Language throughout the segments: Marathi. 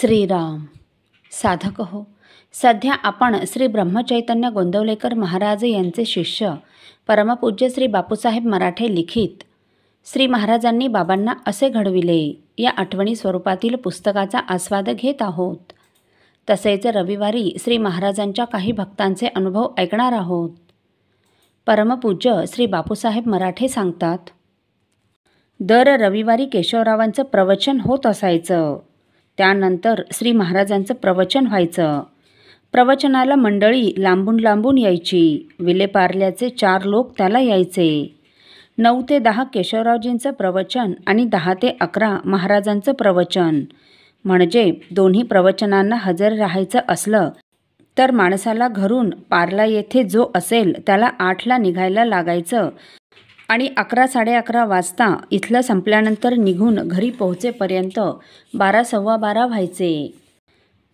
श्रीराम. साधक हो, सध्या आपण श्री ब्रह्मचैतन्य गोंदवलेकर महाराज यांचे शिष्य परमपूज्य श्री बापूसाहेब मराठे लिखित श्री महाराजांनी बाबांना असे घडविले या आठवणी स्वरूपातील पुस्तकाचा आस्वाद घेत आहोत. तसेच रविवारी श्री महाराजांच्या काही भक्तांचे अनुभव ऐकणार आहोत. परमपूज्य श्री बापूसाहेब मराठे सांगतात, दर रविवारी केशवरावांचं प्रवचन होत असायचं. त्यानंतर श्री महाराजांचं प्रवचन व्हायचं. प्रवचनाला मंडळी लांबून लांबून यायची. विलेपार्ल्याचे 4 लोक त्याला यायचे. 9 ते 10 केशवरावजींचं प्रवचन आणि 10 ते 11 महाराजांचं प्रवचन. म्हणजे दोन्ही प्रवचनांना हजर राहायचं असलं तर माणसाला घरून पार्ला येथे जो असेल त्याला 8ला निघायला लागायचं आणि 11 साडे 11 वाजता इथलं संपल्यानंतर निघून घरी पोहोचेपर्यंत 12 सव्वा 12 व्हायचे.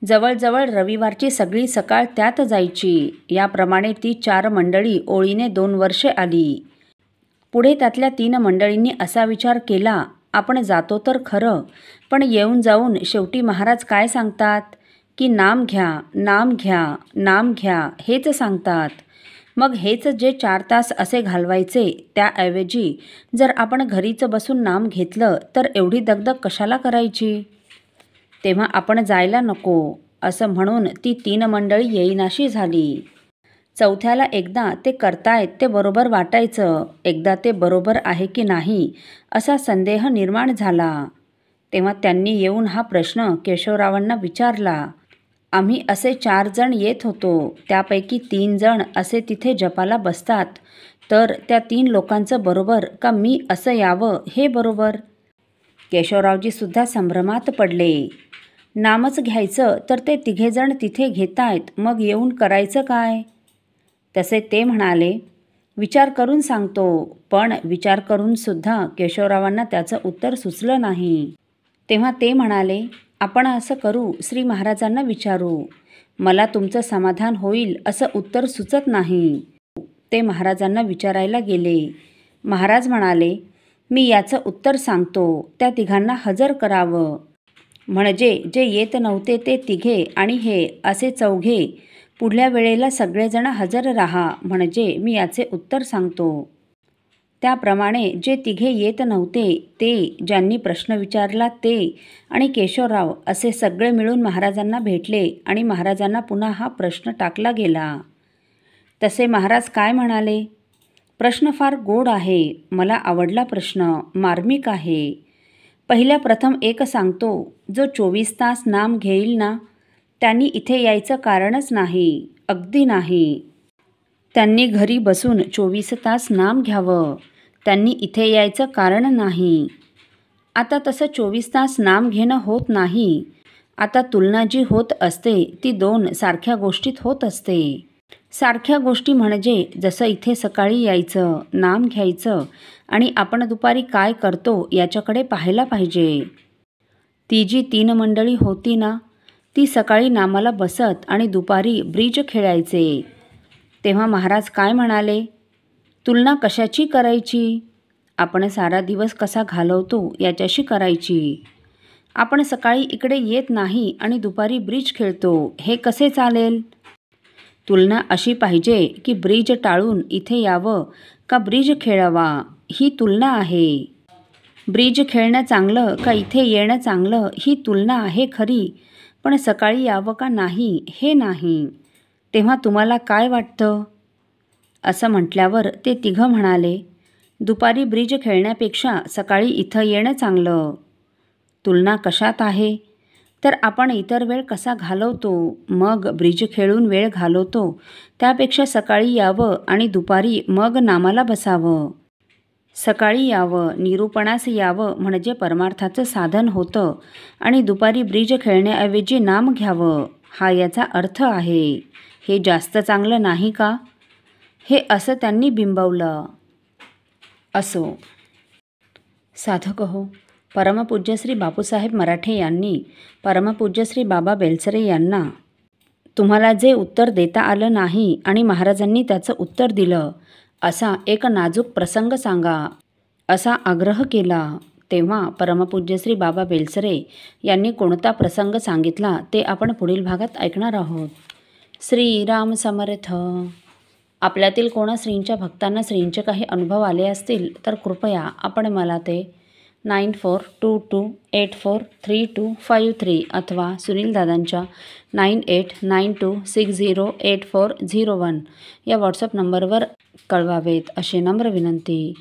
जवळजवळ रविवारची सगळी सकाळ त्यात जायची. याप्रमाणे ती 4 मंडळी ओळीने 2 वर्षे आली. पुढे त्यातल्या 3 मंडळींनी असा विचार केला, आपण जातो तर खरं, पण येऊन जाऊन शेवटी महाराज काय सांगतात की नाम घ्या, नाम घ्या, नाम घ्या हेच सांगतात. मग हेच जे 4 तास असे घालवायचे त्याऐवजी जर आपण घरीच बसून नाम घेतलं तर एवढी दगदग कशाला करायची? तेव्हा आपण जायला नको असं म्हणून ती 3 मंडळी येईनाशी झाली. चौथ्याला एकदा ते करतायत ते बरोबर वाटायचं, एकदा ते बरोबर आहे की नाही असा संदेह निर्माण झाला. तेव्हा त्यांनी येऊन हा प्रश्न केशवरावांना विचारला. आम्ही असे 4 जण येत होतो, त्यापैकी 3 जण असे तिथे जपाला बसतात, तर त्या 3 लोकांचं बरोबर का मी असं यावं हे बरोबर? केशवरावजीसुद्धा संभ्रमात पडले. नामच घ्यायचं तर ते 3घे जण तिथे घेतायत, मग येऊन करायचं काय? तसे ते म्हणाले, विचार करून सांगतो. पण विचार करूनसुद्धा केशवरावांना त्याचं उत्तर सुचलं नाही. तेव्हा ते म्हणाले, आपण असं करू, श्री महाराजांना विचारू. मला तुमचं समाधान होईल असं उत्तर सुचत नाही. ते महाराजांना विचारायला गेले. महाराज म्हणाले, मी याचं उत्तर सांगतो, त्या 3घांना हजर करावं. म्हणजे जे येत नव्हते ते 3घे आणि हे असे 4घे पुढल्या वेळेला सगळेजण हजर राहा, म्हणजे मी याचे उत्तर सांगतो. त्याप्रमाणे जे 3घे येत नव्हते ते, ज्यांनी प्रश्न विचारला ते आणि केशवराव असे सगळे मिळून महाराजांना भेटले आणि महाराजांना पुन्हा हा प्रश्न टाकला गेला. तसे महाराज काय म्हणाले? प्रश्न फार गोड आहे. मला आवडला प्रश्न, मार्मिक आहे. पहिल्या प्रथम एक सांगतो, जो 24 तास नाम घेईल ना त्यांनी इथे यायचं कारणच नाही, अगदी नाही. त्यांनी घरी बसून 24 तास नाम घ्यावं, त्यांनी इथे यायचं कारण नाही. आता तसं 24 तास नाम घेणं होत नाही. आता तुलना जी होत असते ती 2 सारख्या गोष्टीत होत असते. सारख्या गोष्टी म्हणजे जसं इथे सकाळी यायचं, नाम घ्यायचं आणि आपण दुपारी काय करतो याच्याकडे पाहायला पाहिजे. ती जी 3 मंडळी होती ना, ती सकाळी नामाला बसत आणि दुपारी ब्रिज खेळायचे. तेव्हा महाराज काय म्हणाले? तुलना कशाची करायची? आपण सारा दिवस कसा घालवतो याच्याशी करायची. आपण सकाळी इकडे येत नाही आणि दुपारी ब्रिज खेळतो, हे कसे चालेल? तुलना अशी पाहिजे की ब्रिज टाळून इथे यावं का ब्रिज खेळावा, ही तुलना आहे. ब्रिज खेळणं चांगलं का इथे येणं चांगलं ही तुलना आहे खरी, पण सकाळी यावं का नाही हे नाही. तेव्हा तुम्हाला काय वाटतं? असं म्हटल्यावर ते 3घं म्हणाले, दुपारी ब्रिज खेळण्यापेक्षा सकाळी इथं येणं चांगलं. तुलना कशात आहे? तर आपण इतर वेळ कसा घालवतो, मग ब्रिज खेळून वेळ घालवतो, त्यापेक्षा सकाळी यावं आणि दुपारी मग नामाला बसावं. सकाळी यावं, निरूपणास यावं म्हणजे परमार्थाचं साधन होतं आणि दुपारी ब्रिज खेळण्याऐवजी नाम घ्यावं, हा याचा अर्थ आहे. हे जास्त चांगलं नाही का? हे असं त्यांनी बिंबवलं. असो. साधक हो, परमपूज्य श्री बापूसाहेब मराठे यांनी परमपूज्य श्री बाबा बेलसरे यांना तुम्हाला जे उत्तर देता आलं नाही आणि महाराजांनी त्याचं उत्तर दिलं असा एक नाजूक प्रसंग सांगा असा आग्रह केला. तेव्हा परमपूज्य श्री बाबा बेलसरे यांनी कोणता प्रसंग सांगितला ते आपण पुढील भागात ऐकणार आहोत. श्रीराम समर्थ. आपल्यातील कोणा श्रींच्या भक्तांना श्रींचे काही अनुभव आले असतील तर कृपया आपण मला ते 9422843253 अथवा सुनील दादांच्या 9892608401 या व्हॉट्सअप नंबरवर कळवावेत अशी नम्र विनंती.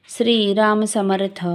श्रीराम समर्थ.